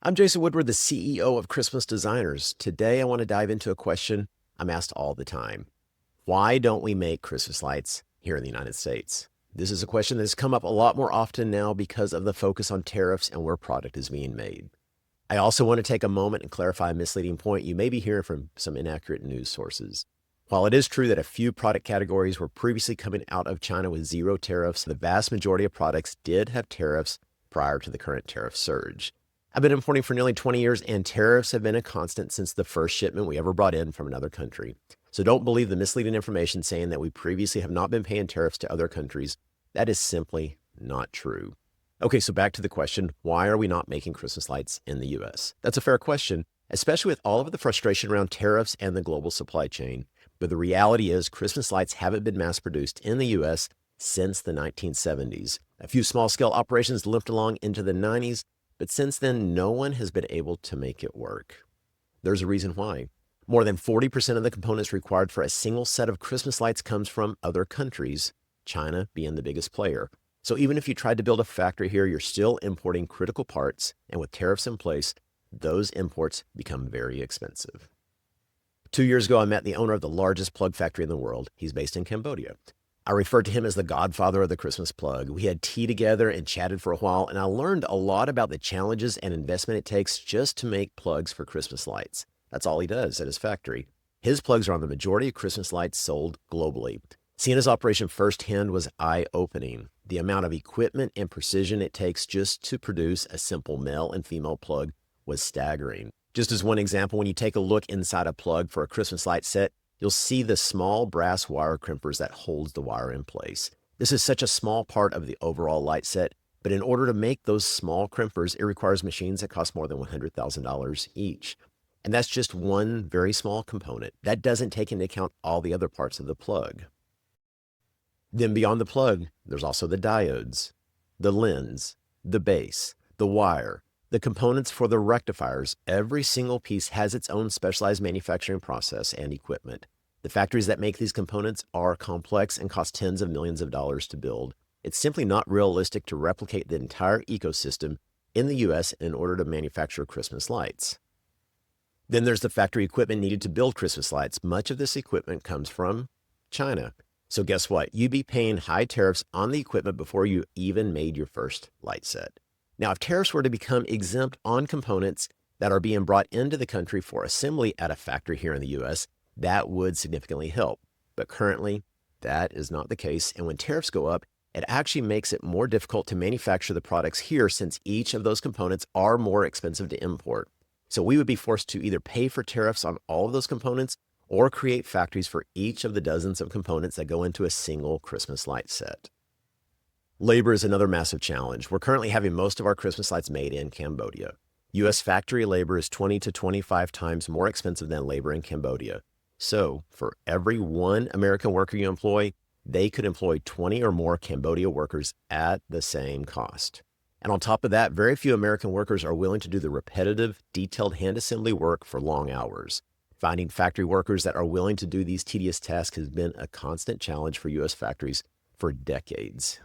I'm Jason Woodward, the CEO of Christmas Designers. Today, I want to dive into a question I'm asked all the time. Why don't we make Christmas lights here in the United States? This is a question that has come up a lot more often now because of the focus on tariffs and where product is being made. I also want to take a moment and clarify a misleading point you may be hearing from some inaccurate news sources. While it is true that a few product categories were previously coming out of China with zero tariffs, the vast majority of products did have tariffs prior to the current tariff surge. I've been importing for nearly 20 years, and tariffs have been a constant since the first shipment we ever brought in from another country. So don't believe the misleading information saying that we previously have not been paying tariffs to other countries. That is simply not true. Okay, so back to the question, why are we not making Christmas lights in the US? That's a fair question, especially with all of the frustration around tariffs and the global supply chain. But the reality is Christmas lights haven't been mass-produced in the US since the 1970s. A few small-scale operations limped along into the 90s, but since then, no one has been able to make it work. There's a reason why. More than 40% of the components required for a single set of Christmas lights comes from other countries, China being the biggest player. So even if you tried to build a factory here, you're still importing critical parts, and with tariffs in place, those imports become very expensive. 2 years ago, I met the owner of the largest plug factory in the world. He's based in Cambodia. I referred to him as the godfather of the Christmas plug. We had tea together and chatted for a while, and I learned a lot about the challenges and investment it takes just to make plugs for Christmas lights. That's all he does at his factory. His plugs are on the majority of Christmas lights sold globally. Seeing his operation firsthand was eye-opening. The amount of equipment and precision it takes just to produce a simple male and female plug was staggering. Just as one example, when you take a look inside a plug for a Christmas light set, you'll see the small brass wire crimpers that holds the wire in place. This is such a small part of the overall light set, but in order to make those small crimpers, it requires machines that cost more than $100,000 each. And that's just one very small component. That doesn't take into account all the other parts of the plug. Then beyond the plug, there's also the diodes, the lens, the base, the wire, the components for the rectifiers. Every single piece has its own specialized manufacturing process and equipment. The factories that make these components are complex and cost tens of millions of dollars to build. It's simply not realistic to replicate the entire ecosystem in the US in order to manufacture Christmas lights. Then there's the factory equipment needed to build Christmas lights. Much of this equipment comes from China. So guess what? You'd be paying high tariffs on the equipment before you even made your first light set. Now, if tariffs were to become exempt on components that are being brought into the country for assembly at a factory here in the US, that would significantly help. But currently, that is not the case. And when tariffs go up, it actually makes it more difficult to manufacture the products here since each of those components are more expensive to import. So we would be forced to either pay for tariffs on all of those components or create factories for each of the dozens of components that go into a single Christmas light set. Labor is another massive challenge. We're currently having most of our Christmas lights made in Cambodia. U.S. factory labor is 20 to 25 times more expensive than labor in Cambodia. So for every one American worker you employ, they could employ 20 or more Cambodia workers at the same cost. And on top of that, very few American workers are willing to do the repetitive, detailed hand assembly work for long hours. Finding factory workers that are willing to do these tedious tasks has been a constant challenge for U.S. factories for decades.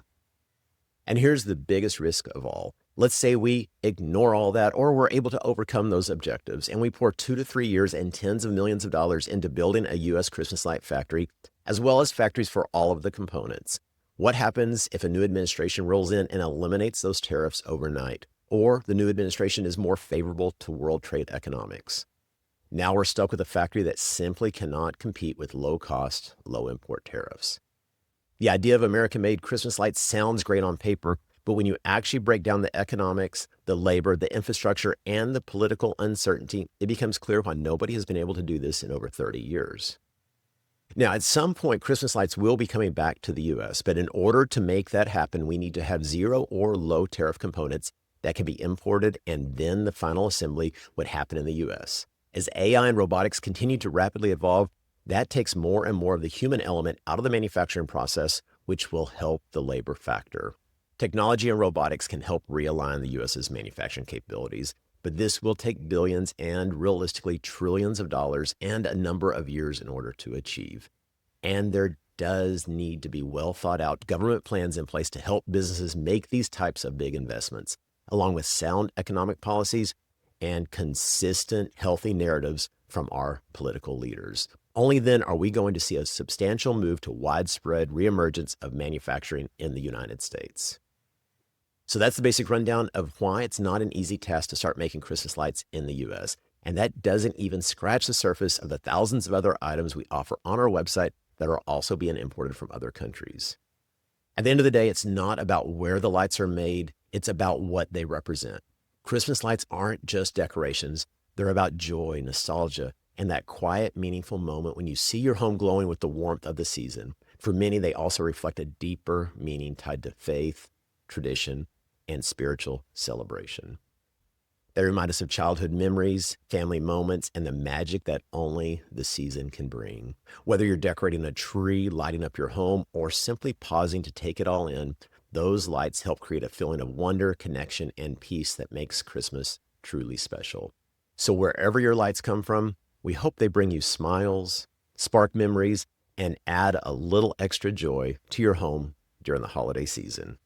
And here's the biggest risk of all. Let's say we ignore all that, or we're able to overcome those objectives, and we pour 2 to 3 years and tens of millions of dollars into building a U.S. Christmas light factory, as well as factories for all of the components. What happens if a new administration rolls in and eliminates those tariffs overnight, or the new administration is more favorable to world trade economics? Now we're stuck with a factory that simply cannot compete with low-cost, low-import tariffs. The idea of American-made Christmas lights sounds great on paper, but when you actually break down the economics, the labor, the infrastructure, and the political uncertainty, it becomes clear why nobody has been able to do this in over 30 years. Now, at some point, Christmas lights will be coming back to the U.S., but in order to make that happen, we need to have zero or low tariff components that can be imported, and then the final assembly would happen in the U.S. As AI and robotics continue to rapidly evolve, that takes more and more of the human element out of the manufacturing process, which will help the labor factor. Technology and robotics can help realign the U.S.'s manufacturing capabilities, but this will take billions and realistically trillions of dollars and a number of years in order to achieve. And there does need to be well thought out government plans in place to help businesses make these types of big investments, along with sound economic policies and consistent, healthy narratives from our political leaders. Only then are we going to see a substantial move to widespread reemergence of manufacturing in the United States. So that's the basic rundown of why it's not an easy task to start making Christmas lights in the US. And that doesn't even scratch the surface of the thousands of other items we offer on our website that are also being imported from other countries. At the end of the day, it's not about where the lights are made, it's about what they represent. Christmas lights aren't just decorations, they're about joy, nostalgia, and that quiet, meaningful moment when you see your home glowing with the warmth of the season. For many, they also reflect a deeper meaning tied to faith, tradition, and spiritual celebration. They remind us of childhood memories, family moments, and the magic that only the season can bring. Whether you're decorating a tree, lighting up your home, or simply pausing to take it all in, those lights help create a feeling of wonder, connection, and peace that makes Christmas truly special. So wherever your lights come from, we hope they bring you smiles, spark memories, and add a little extra joy to your home during the holiday season.